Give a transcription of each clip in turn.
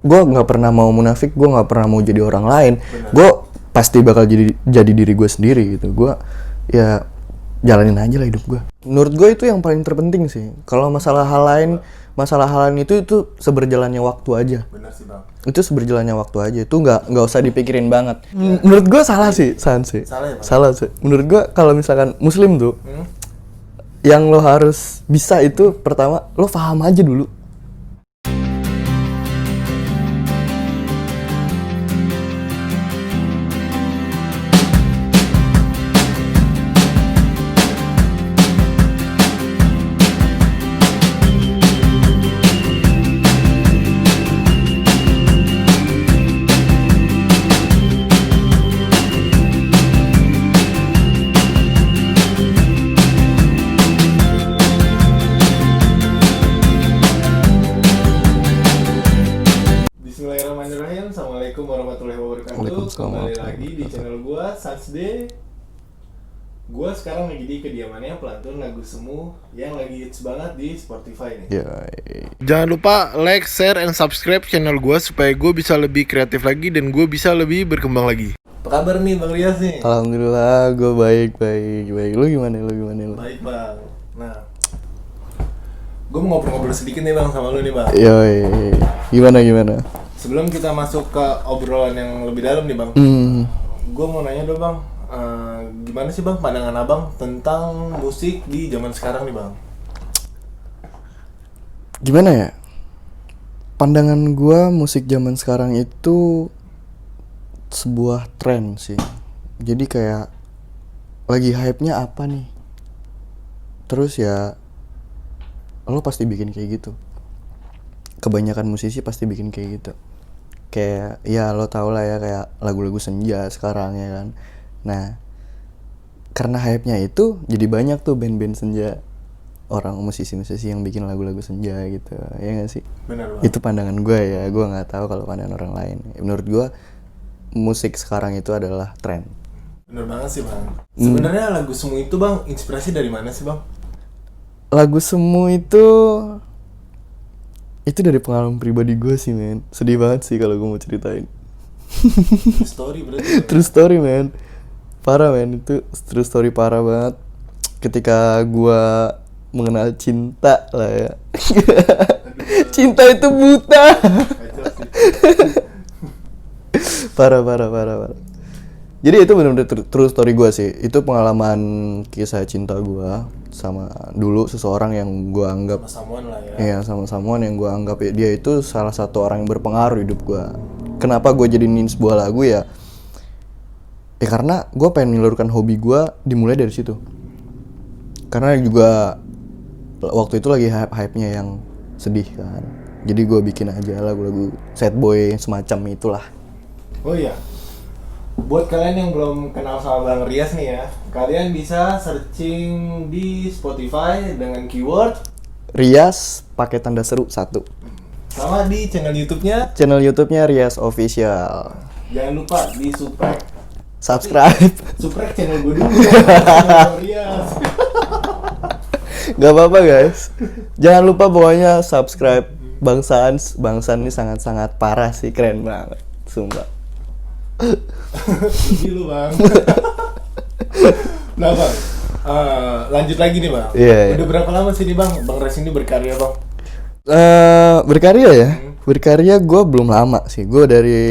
Gue nggak pernah mau munafik, gue nggak pernah mau jadi orang lain. Gue pasti bakal jadi diri gue sendiri gitu. Gue ya jalanin aja lah hidup gue. Menurut gue itu yang paling terpenting sih. Kalau masalah hal lain itu seberjalannya waktu aja. Benar sih bang. Itu seberjalannya waktu aja. Itu nggak usah dipikirin banget. Menurut gue salah sih, Salah ya, Bang? Salah sih. Menurut gue kalau misalkan Muslim tuh, yang lo harus bisa itu pertama lo paham aja dulu. Bismillahirrahmanirrahim. Assalamualaikum warahmatullahi wabarakatuh. Waalaikumsalam Kembali warahmatullahi lagi di channel gua Sansde. Gua sekarang lagi di kediamannya pelantun lagu semu yang lagi hits banget di Spotify nih. Jangan lupa like, share, and subscribe channel gue supaya gue bisa lebih kreatif lagi dan gue bisa lebih berkembang lagi. Apa kabar nih Bang Rias nih? Alhamdulillah, gue baik. Lu gimana? Baik Bang. Nah, gue mau ngobrol-ngobrol sedikit nih Bang sama lu nih Bang. Yoi, gimana? Sebelum kita masuk ke obrolan yang lebih dalam nih Bang, gue mau nanya dong Bang, gimana sih Bang pandangan Abang tentang musik di zaman sekarang nih Bang? Gimana ya? Pandangan gue musik zaman sekarang itu sebuah tren sih. Jadi kayak lagi hype-nya apa nih? Terus ya lo pasti bikin kayak gitu. Kebanyakan musisi pasti bikin kayak gitu. Kayak ya lo tau lah ya kayak lagu-lagu senja sekarang ya kan. Nah, karena hype-nya itu jadi banyak tuh band-band senja, orang musisi-musisi yang bikin lagu-lagu senja gitu. Ya gak sih? Benar Bang. Itu pandangan gue ya. Gue gak tahu kalau pandangan orang lain. Menurut gue musik sekarang itu adalah tren. Bener banget sih Bang. Sebenarnya lagu semu itu Bang inspirasi dari mana sih Bang? Lagu semu itu dari pengalaman pribadi gue sih men. Sedih banget sih kalau gue mau ceritain. Story berarti. True story men. Parah men, itu true story parah banget. Ketika gue mengenal cinta lah ya. Cinta itu buta. Parah. Jadi itu benar-benar true story gue sih. Itu pengalaman kisah cinta gue sama dulu seseorang yang gue anggap Sama-samaan lah ya. iya, sama someone yang gue anggap ya, dia itu salah satu orang yang berpengaruh hidup gue. Kenapa gue jadiin sebuah lagu ya? Ya karena gue pengen menyalurkan hobi gue dimulai dari situ. Karena juga waktu itu lagi hype-nya yang sedih kan. Jadi gue bikin aja lagu-lagu sad boy semacam itulah. Oh iya. Buat kalian yang belum kenal sama Bang Rias nih ya, kalian bisa searching di Spotify dengan keyword Rias pakai tanda seru 1. sama di channel YouTube-nya. Channel YouTube-nya Rias Official. Jangan lupa di Subscribe. subscribe channel gue dulu ya, Bang Rias. Gak apa-apa guys. Jangan lupa pokoknya subscribe. Bangsan ini sangat-sangat parah sih, keren banget. Sumpah. Gigi lu Bang. Nah Bang, lanjut lagi nih Bang. Iya. Udah berapa lama sih nih Bang Rias ini berkarya Bang? Berkarya ya? Berkarya gue belum lama sih. Gue dari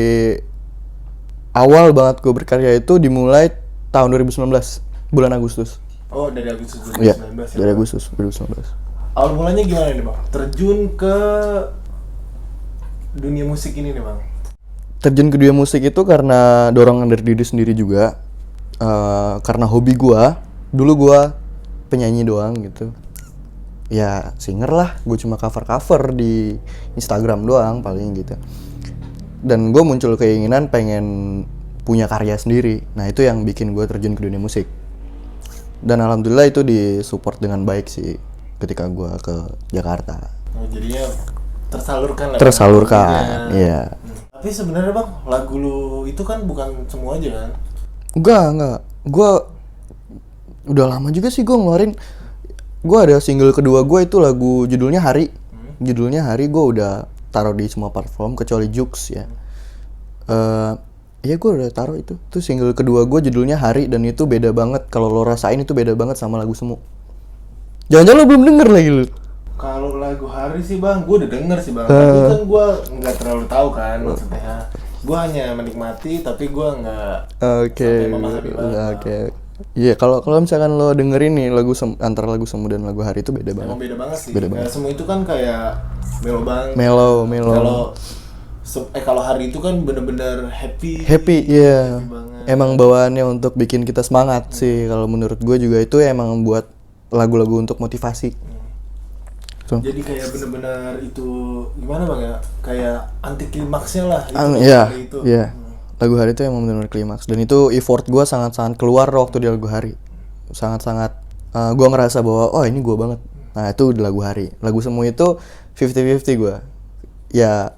awal banget gue berkarya itu dimulai tahun 2019, bulan Agustus. Oh dari Agustus 2019 Iya, ya dari Bang? Agustus 2019. Awal mulanya gimana nih Bang? Terjun ke dunia musik ini nih Bang? Terjun ke dunia musik itu karena dorongan dari diri sendiri juga. Karena hobi gue, dulu gue penyanyi doang gitu. Ya singer lah, gue cuma cover di Instagram doang paling gitu. Dan gue muncul keinginan pengen punya karya sendiri. Nah itu yang bikin gue terjun ke dunia musik. Dan alhamdulillah itu disupport dengan baik sih ketika gue ke Jakarta. Oh, jadinya tersalurkan lah. Tersalurkan, iya. Tapi sebenarnya Bang, lagu lu itu kan bukan semua aja kan? Enggak. Gue udah lama juga sih gue ngeluarin. Gue ada single kedua gue itu lagu judulnya Hari. Judulnya Hari, gue udah taruh di semua platform kecuali Joox ya. Iya gue udah taruh itu. Itu single kedua gue judulnya Hari, dan itu beda banget. Kalau lo rasain itu beda banget sama lagu Semu. Jangan-jangan lo belum denger lagi lo. Kalau lagu Hari sih bang, gue udah denger sih bang. Tapi kan gue nggak terlalu tahu kan maksudnya. Gue hanya menikmati, tapi gue nggak sampai memahami banget. Oke. Iya, kalau misalkan lo dengerin nih antara lagu Semu dan lagu Hari itu beda banget. Emang beda banget sih. Beda banget. Semu itu kan kayak melo banget. Melo. Kalau Hari itu kan bener-bener happy. Iya. banget. Emang bawaannya untuk bikin kita semangat sih. Kalau menurut gue juga itu emang buat lagu-lagu untuk motivasi. Tuh. Jadi kayak bener-bener itu gimana bang ya? Kayak anti klimaksnya lah. Iya. Lagu Hari itu emang benar-benar klimaks, dan itu effort gue sangat-sangat keluar waktu di lagu Hari. Sangat-sangat gue ngerasa bahwa oh ini gue banget. Nah itu di lagu Hari. Lagu Semu itu 50-50 gue. Ya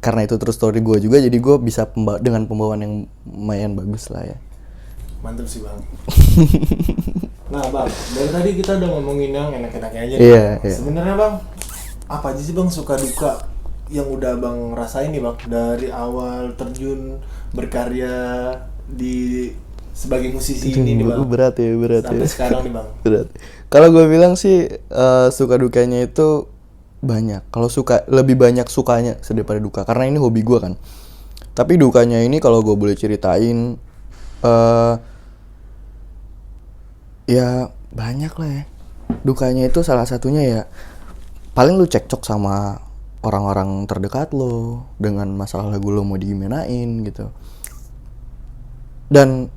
karena itu terus story gue juga, jadi gue bisa dengan pembawaan yang lumayan bagus lah ya. Mantep sih bang. Nah bang, dari tadi kita udah ngomongin yang enak-enaknya aja. Iya. Sebenarnya bang, apa aja sih bang suka duka yang udah bang rasain nih bang dari awal terjun berkarya di sebagai musisi ini nih bang? Berat ya. Sampai sekarang nih bang. Berat. Kalau gue bilang sih suka dukanya itu banyak. Kalau suka lebih banyak sukanya daripada duka, karena ini hobi gue kan. Tapi dukanya ini kalau gue boleh ceritain, ya banyak lah ya. Dukanya itu salah satunya ya paling lu cekcok sama orang-orang terdekat lo dengan masalah lagu lo mau digimanain gitu. Dan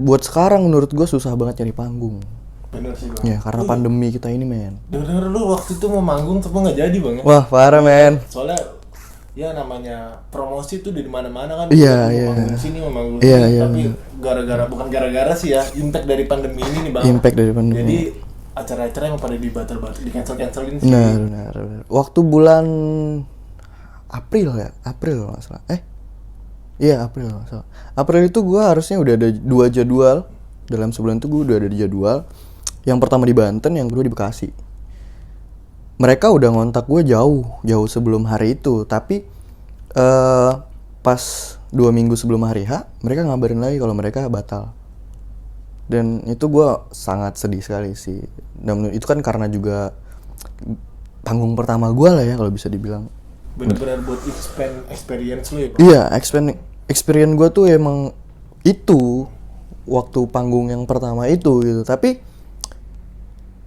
buat sekarang menurut gue susah banget nyari panggung. Bener sih bang. Ya karena pandemi kita ini men. Dengar lu waktu itu mau manggung tapi nggak jadi bang ya? Wah parah men. Soalnya ya namanya promosi tuh di mana-mana kan. Iya. Mau manggung sini, mau manggung Iya, sini. iya, Tapi bukan gara-gara sih ya, impact dari pandemi ini nih bang. Impact dari pandemi. Jadi acara-acara yang pada dibatal-batal, di-cancelin sih. Benar. Waktu bulan April nggak salah. Iya April nggak salah. April itu gue harusnya udah ada 2 jadwal. Dalam sebulan itu gue udah ada jadwal. Yang pertama di Banten, yang kedua di Bekasi. Mereka udah ngontak gue jauh sebelum hari itu. Tapi pas 2 minggu sebelum hari H, mereka ngabarin lagi kalau mereka batal. Dan itu gue sangat sedih sekali sih. Dan itu kan karena juga panggung pertama gue lah ya kalau bisa dibilang. Bener-bener buat experience lu ya bang? Iya, experience gue tuh emang itu waktu panggung yang pertama itu gitu. Tapi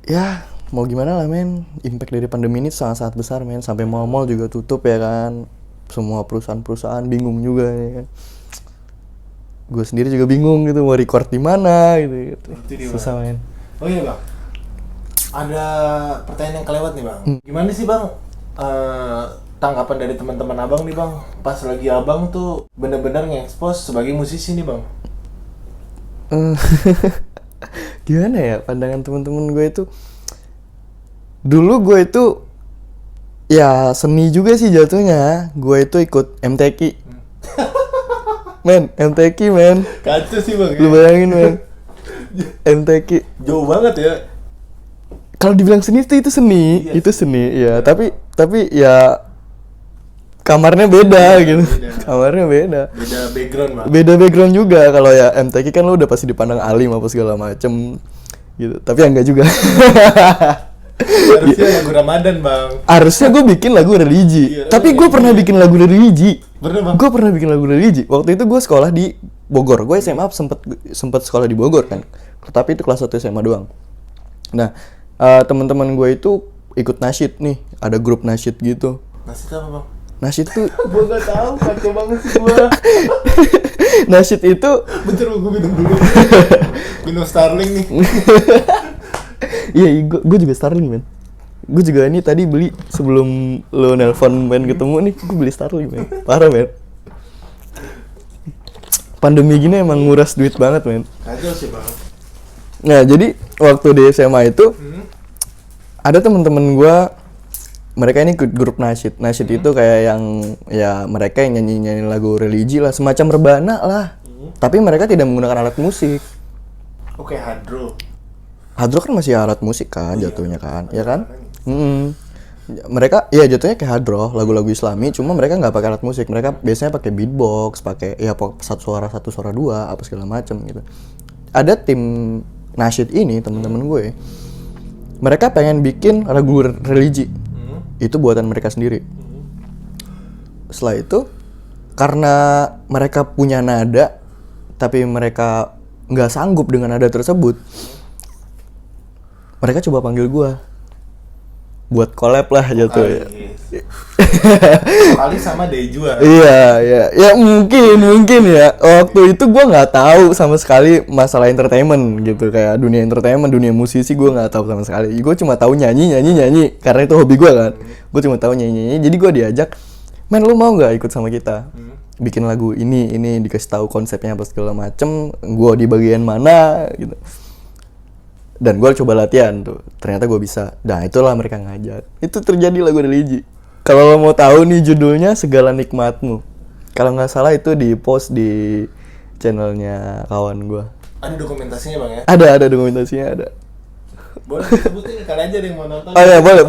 ya mau gimana lah men, impact dari pandemi ini sangat-sangat besar men. Sampai mall-mall juga tutup ya kan. Semua perusahaan-perusahaan bingung juga ya kan. Gue sendiri juga bingung gitu mau record di mana gitu. Susah men. Oh iya bang, ada pertanyaan yang kelewat nih bang. Gimana sih bang tanggapan dari teman-teman abang nih bang pas lagi abang tuh bener-bener nge-expose sebagai musisi nih bang? Gimana ya pandangan teman-teman gue itu? Dulu gue itu ya seni juga sih jatuhnya. Gue itu ikut MTQ. Men, MTQ men. Kacau sih bang. Lu bayangin men. MTQ. Jauh banget ya. Kalau dibilang seni itu seni, Iya, itu seni ya. Tapi ya kamarnya beda gitu. Kamarnya beda. Beda background bang. Beda background juga. Kalau ya MTQ kan lu udah pasti dipandang alim apa segala macem gitu. Tapi ya enggak juga. Harusnya lagu Ramadan bang. Harusnya gue bikin lagu religi. Iya, Tapi gue pernah bikin lagu religi. Bener bang. Gue pernah bikin lagu religi. Waktu itu gue sekolah di Bogor. Gue SMA sempet sekolah di Bogor kan. Tapi itu kelas 1 SMA doang. Nah, teman-teman gue itu ikut nasyid nih. Ada grup nasyid gitu. Nasyid apa bang? Nasyid tuh Gue gak tahu, kacau banget sih gue. nasyid itu Bentar gue minum dulu. Minum Starling nih. iya, gue juga Starling men. Gue juga ini tadi beli sebelum lo nelpon main ketemu nih, gue beli Starling men. Parah men. Pandemi gini emang nguras duit banget men. Kacau sih bang. Nah jadi waktu di SMA itu ada temen-temen gue, mereka ini grup nasyid. Nasyid itu kayak yang ya mereka yang nyanyi lagu religi lah, semacam rebana lah. Tapi mereka tidak menggunakan alat musik. Oke, hadro. Hadro kan masih alat musik kan jatuhnya kan, ya kan? Mereka ya jatuhnya kayak hard rock, lagu-lagu Islami, cuma mereka nggak pakai alat musik. Mereka biasanya pakai beatbox, pakai ya satu suara dua, apa segala macam gitu. Ada tim nasyid ini teman-teman gue, mereka pengen bikin lagu religi. Itu buatan mereka sendiri. Setelah itu, karena mereka punya nada, tapi mereka nggak sanggup dengan nada tersebut, mereka coba panggil gue buat collab lah jatuh ya. Kali sama Dejuan. Iya, mungkin ya. Waktu itu gue nggak tahu sama sekali masalah entertainment gitu, kayak dunia entertainment, dunia musisi gue nggak tahu sama sekali. Gue cuma tahu nyanyi, karena itu hobi gue kan. Gue cuma tahu nyanyi. Jadi gue diajak, men lu mau nggak ikut sama kita? Bikin lagu ini dikasih tahu konsepnya apa segala macem. Gue di bagian mana gitu. Dan gue coba latihan tuh, ternyata gue bisa. Nah itulah mereka ngajak. Itu terjadi lagu religi. Kalau lo mau tahu nih judulnya Segala Nikmatmu. Kalau nggak salah itu di post di channelnya kawan gue. Ada dokumentasinya bang ya? Ada dokumentasinya ada. Boleh disebutin kali aja ada yang mau nonton. Oh ya boleh.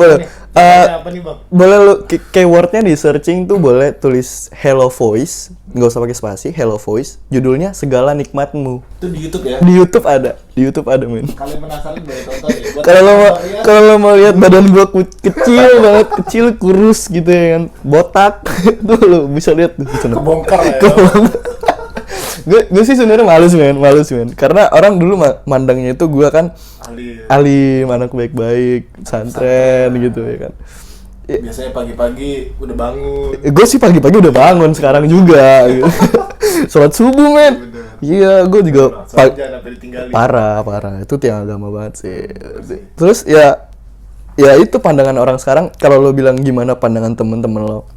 Apa nih bang? Boleh lu keywordnya di searching tuh boleh tulis Hello Voice, nggak usah pakai spasi, Hello Voice. Judulnya Segala Nikmatmu. Itu di YouTube ya? Di YouTube ada men. Kalian penasaran boleh tonton ya. Buat Kalau lo mau lihat badan gua kecil banget, kecil kurus gitu ya kan, botak, tuh lo bisa lihat tuh. kebongkar ya. Gue sih sebenarnya malus men, karena orang dulu mandangnya itu gue kan alim, anak baik-baik, pesantren gitu ya kan. Biasanya pagi-pagi udah bangun. Gue sih pagi-pagi udah bangun sekarang juga gitu. Sholat subuh men. Iya, gue juga parah itu tiang agama banget sih. Terus ya itu pandangan orang sekarang. Kalau lo bilang gimana pandangan temen-temen lo,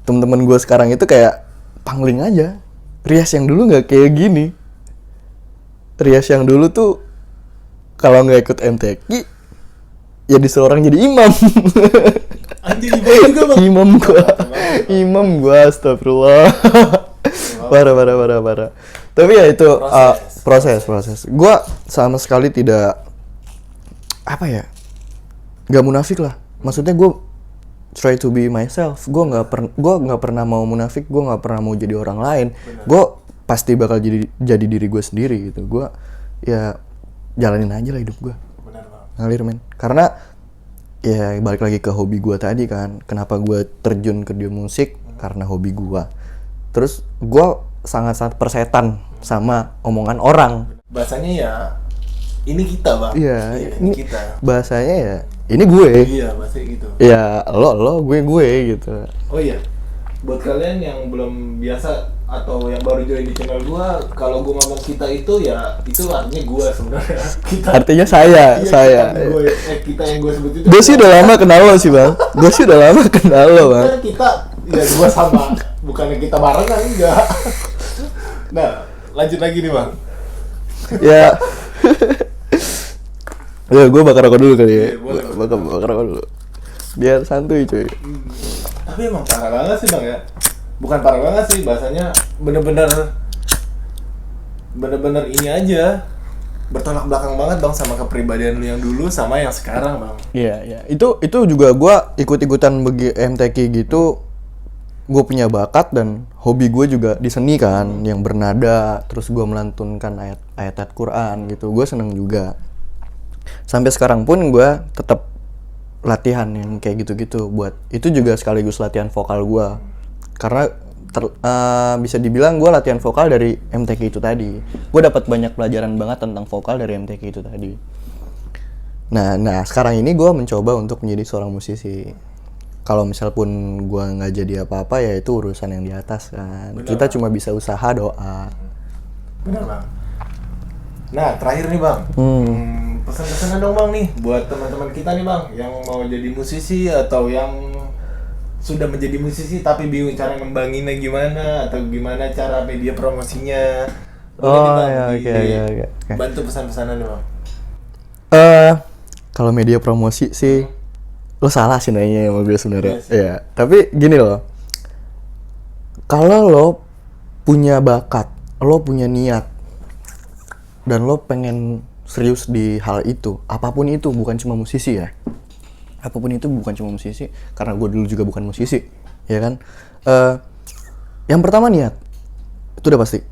temen-temen gue sekarang itu kayak pangling aja. Rias yang dulu nggak kayak gini. Rias yang dulu tuh kalau nggak ikut MTQ ya disuruh orang jadi imam. Anjing imam juga bang. Imam gua astagfirullah. parah. Tapi ya itu proses. Gua sama sekali tidak nggak munafik lah. Maksudnya gue try to be myself. Gue nggak pernah mau munafik. Gue nggak pernah mau jadi orang lain. Gue pasti bakal jadi diri gue sendiri gitu. Gue ya jalanin aja lah hidup gue. Ngalir men. Karena ya balik lagi ke hobi gue tadi kan. Kenapa gue terjun ke dunia musik? Karena hobi gue. Terus gue sangat persetan sama omongan orang. Bahasanya ya ini kita bang. Iya, ini kita. Bahasanya ya ini gue. Iya bahasanya gitu. Ya lo gue gitu. Oh iya. Buat kalian yang belum biasa atau yang baru join di channel gua, kalau gua ngomong kita itu ya itu artinya gua sebenarnya. Kita. Artinya saya. Kita yang gua sebut itu. Gue sih udah lama kenal lo sih bang. Bang. Kita ya gua sama, bukannya kita barengan enggak. Nah, lanjut lagi nih bang. Ya. Ya gue bakar rokok dulu kali ya. Bakar rokok dulu. Biar santuy cuy. Tapi emang parah banget sih bang ya. Bukan parah banget sih, bahasanya bener-bener ini aja, bertolak belakang banget bang sama kepribadian lu yang dulu sama yang sekarang bang. Iya. Itu juga gue ikut-ikutan bagi MTQ gitu. Gue punya bakat dan hobi gue juga di seni kan, yang bernada. Terus gue melantunkan ayat-ayat Quran gitu. Gue seneng juga. Sampai sekarang pun gue tetap latihan yang kayak gitu-gitu. Buat itu juga sekaligus latihan vokal gue. Karena bisa dibilang gue latihan vokal dari MTQ itu tadi. Gue dapat banyak pelajaran banget tentang vokal dari MTQ itu tadi. Nah sekarang ini gue mencoba untuk menjadi seorang musisi. Kalau misal pun gue nggak jadi apa-apa ya itu urusan yang di atas kan. Benar, kita cuma bisa usaha doa. Benar bang. Nah terakhir nih bang, pesan-pesanan dong bang nih buat teman-teman kita nih bang yang mau jadi musisi atau yang sudah menjadi musisi tapi bingung cara ngembanginnya gimana atau gimana cara media promosinya. Oke. Bantu pesan-pesanan nih bang. Kalau media promosi sih lo salah sih nanya sama gue sebenarnya. Iya. Tapi gini loh. Kalau lo punya bakat, lo punya niat dan lo pengen serius di hal itu, apapun itu, bukan cuma musisi ya. apapun itu bukan cuma musisi, karena gue dulu juga bukan musisi, ya kan. Yang pertama niat, itu udah pasti.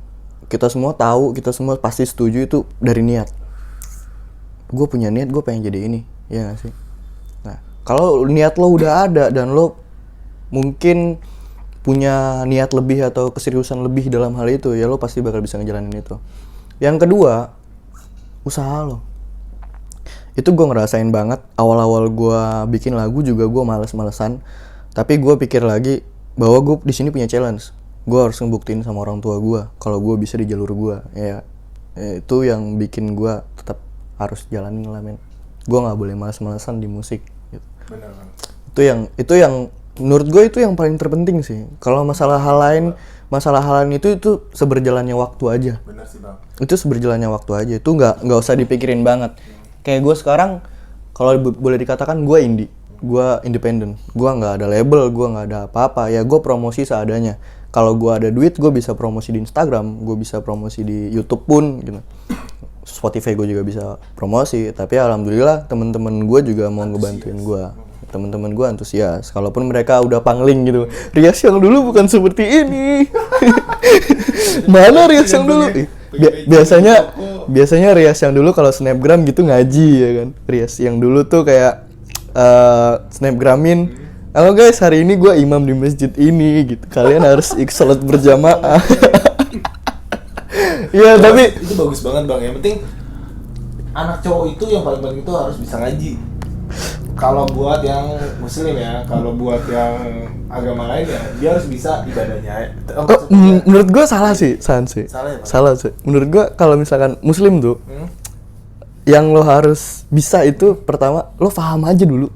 Kita semua tahu, kita semua pasti setuju itu dari niat. Gue punya niat, gue pengen jadi ini, ya gak sih? Nah, kalau niat lo udah ada dan lo mungkin punya niat lebih atau keseriusan lebih dalam hal itu, ya lo pasti bakal bisa ngejalanin itu. Yang kedua, usaha lo. Itu gue ngerasain banget. Awal-awal gue bikin lagu juga gue males-malesan, tapi gue pikir lagi bahwa gue di sini punya challenge. Gue harus ngebuktiin sama orang tua gue kalau gue bisa di jalur gue. Ya, itu yang bikin gue tetap harus jalanin lah, men. Gue nggak boleh males-malesan di musik. Gitu. Bener kan? Itu yang menurut gue itu yang paling terpenting sih. Kalau masalah hal lain itu seberjalannya waktu aja. Bener sih bang. Itu seberjalannya waktu aja. Itu nggak usah dipikirin banget. Kayak gue sekarang kalau boleh dikatakan gue indie, gue independen, gue nggak ada label, gue nggak ada apa-apa. Ya gue promosi seadanya. Kalau gue ada duit, gue bisa promosi di Instagram, gue bisa promosi di YouTube pun, gitu. Spotify gue juga bisa promosi. Tapi alhamdulillah teman-teman gue juga mau ngebantuin gue. Teman-teman gue antusias. Kalaupun mereka udah pangling gitu, Rias yang dulu bukan seperti ini. Mana Rias yang dulu? Biasanya Rias yang dulu kalau snapgram gitu ngaji ya kan. Rias yang dulu tuh kayak snapgramin, halo guys, hari ini gue imam di masjid ini gitu. Kalian harus sholat berjamaah. Iya, tapi itu bagus banget bang. Yang penting anak cowok itu yang paling penting itu harus bisa ngaji. Kalau buat yang muslim ya, kalau buat yang agama lain ya, dia harus bisa ibadahnya. Menurut gue salah sih. Salah ya, salah sih. Menurut gue kalau misalkan muslim tuh, yang lo harus bisa itu pertama lo paham aja dulu.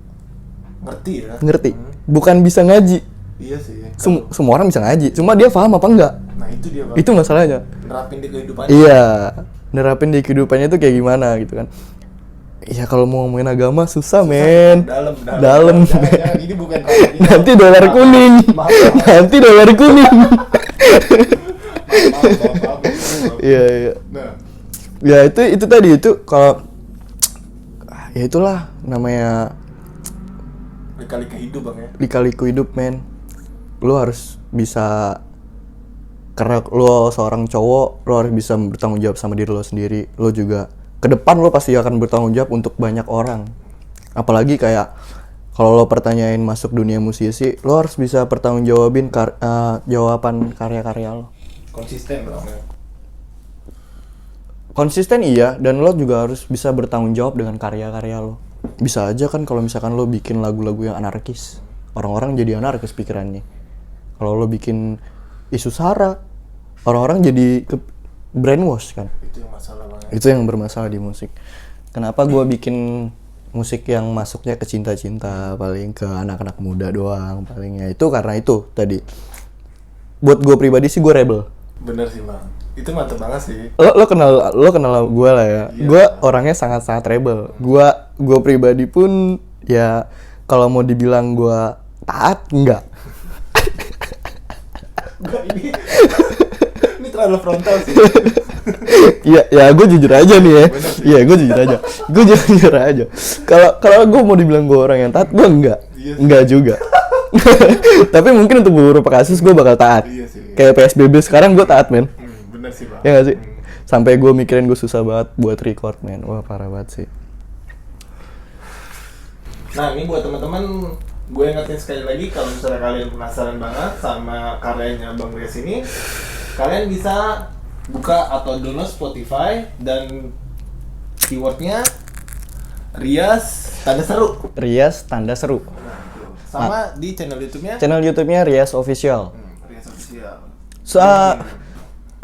Ngerti. Bukan bisa ngaji. Iya sih. Semua orang bisa ngaji, cuma dia paham apa enggak. Nah itu dia bang. Itu masalahnya. Nerapin di kehidupannya. Iya, nerapin di kehidupannya itu kayak gimana gitu kan. Iya, kalau mau ngomongin agama susah, men. Dalam. Jangan, ini bukan Nanti dolar kuning. Nanti dolar kuning. Maaf. Iya. Nah, Ya itu tadi itu kalau ya itulah namanya lika-lika hidup bang ya. lika-liku hidup, men. Lo harus bisa, karena lo seorang cowok, lo harus bisa bertanggung jawab sama diri lo sendiri. Lo juga ke depan lo pasti akan bertanggung jawab untuk banyak orang. Apalagi kayak kalau lo pertanyain masuk dunia musisi, lo harus bisa bertanggung jawabin jawaban karya-karya lo. Konsisten bang ya. Konsisten iya, dan lo juga harus bisa bertanggung jawab dengan karya-karya lo. Bisa aja kan kalau misalkan lo bikin lagu-lagu yang anarkis, orang-orang jadi anarkis pikirannya. Kalau lo bikin isu sara, orang-orang jadi brainwash kan. Itu yang masalah bang ya. Itu yang bermasalah di musik. Kenapa gue bikin musik yang masuknya ke cinta-cinta, paling ke anak-anak muda doang palingnya, itu karena itu tadi. Buat gue pribadi sih gue rebel. Bener sih bang. Itu mantep banget sih. Lo kenal gue lah ya. Iya. Gue orangnya sangat rebel. Gue pribadi pun ya kalau mau dibilang gue taat enggak. Ini terlalu frontal sih. Ya gue jujur aja nih ya. Iya, gue jujur aja. Kalau gue mau dibilang gue orang yang taat, gue enggak. Iya sih. Enggak juga. Tapi mungkin untuk beberapa kasus gue bakal taat. Iya sih. Kayak PSBB sekarang gue taat, men. Bener sih bang. Ya nggak sih? Sampai gue mikirin gue susah banget buat record, men. Wah, parah banget sih. Nah ini buat teman-teman, gue ingetin sekali lagi kalau misalnya kalian penasaran banget sama karyanya Bang Rias ini, kalian bisa buka atau download Spotify dan keywordnya Rias Tanda Seru. Rias Tanda Seru. Nah, itu. Sama di channel YouTube-nya. Channel YouTube-nya Rias Official. Rias Official.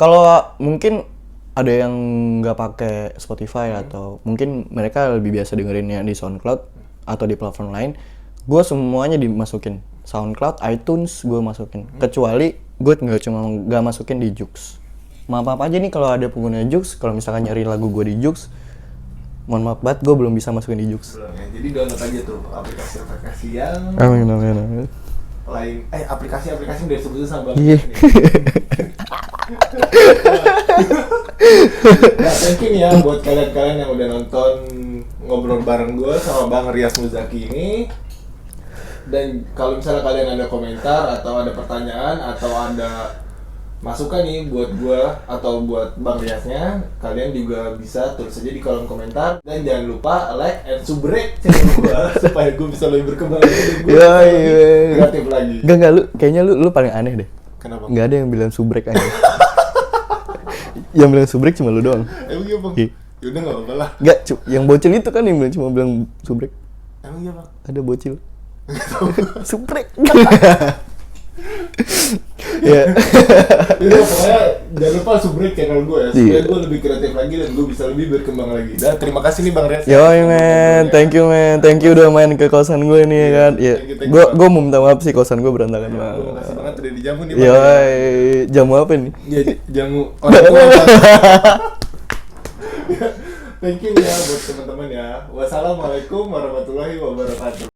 Kalau mungkin ada yang nggak pakai Spotify atau mungkin mereka lebih biasa dengerinnya di SoundCloud atau di platform lain, gue semuanya dimasukin. SoundCloud, iTunes gue masukin. Kecuali gue nggak masukin di Joox. Maaf aja nih kalau ada pengguna Joox, kalau misalkan nyari lagu gue di Joox, mohon maaf banget gue belum bisa masukin di Joox. Belum ya. Jadi download aja tuh aplikasi-aplikasi yang Amin. lain. Aplikasi-aplikasi udah disebutin sama Bang. Iya. Nah, mungkin ya buat kalian-kalian yang udah nonton ngobrol bareng gue sama Bang Rias Muzaki ini. Dan kalau misalnya kalian ada komentar atau ada pertanyaan atau ada masukan nih buat gue atau buat Bang Riasnya, kalian juga bisa tulis aja di kolom komentar. Dan jangan lupa like and subrek channel gue supaya gue bisa lebih berkembang lagi dan gue bisa lebih kreatif lagi. Enggak lu kayaknya lu paling aneh deh. Kenapa? Enggak ada yang bilang subrek aja. Yang bilang subrek cuma lu doang. Emang iya bang? Iya. Yaudah gak apa-apa lah. Enggak, yang bocil itu kan yang cuma bilang subrek. Emang iya bang? Ada bocil. Subrek. Ya. Iya pokoknya jangan lupa subrek channel gue ya, supaya Iya. gue lebih kreatif lagi dan gue bisa lebih berkembang lagi. Dan terima kasih nih Bang Rias. Yoi man, thank you udah main ke kosan gue nih ya kan. Ya, thank you, Bang. gue mau minta maaf sih kosan gue berantakan banget. Gue makasih banget udah dijamu nih Bang. Yoi, jamu apa nih? Ya, jamu orang tua. Bang. Thank you ya buat teman-teman ya. Wassalamualaikum warahmatullahi wabarakatuh.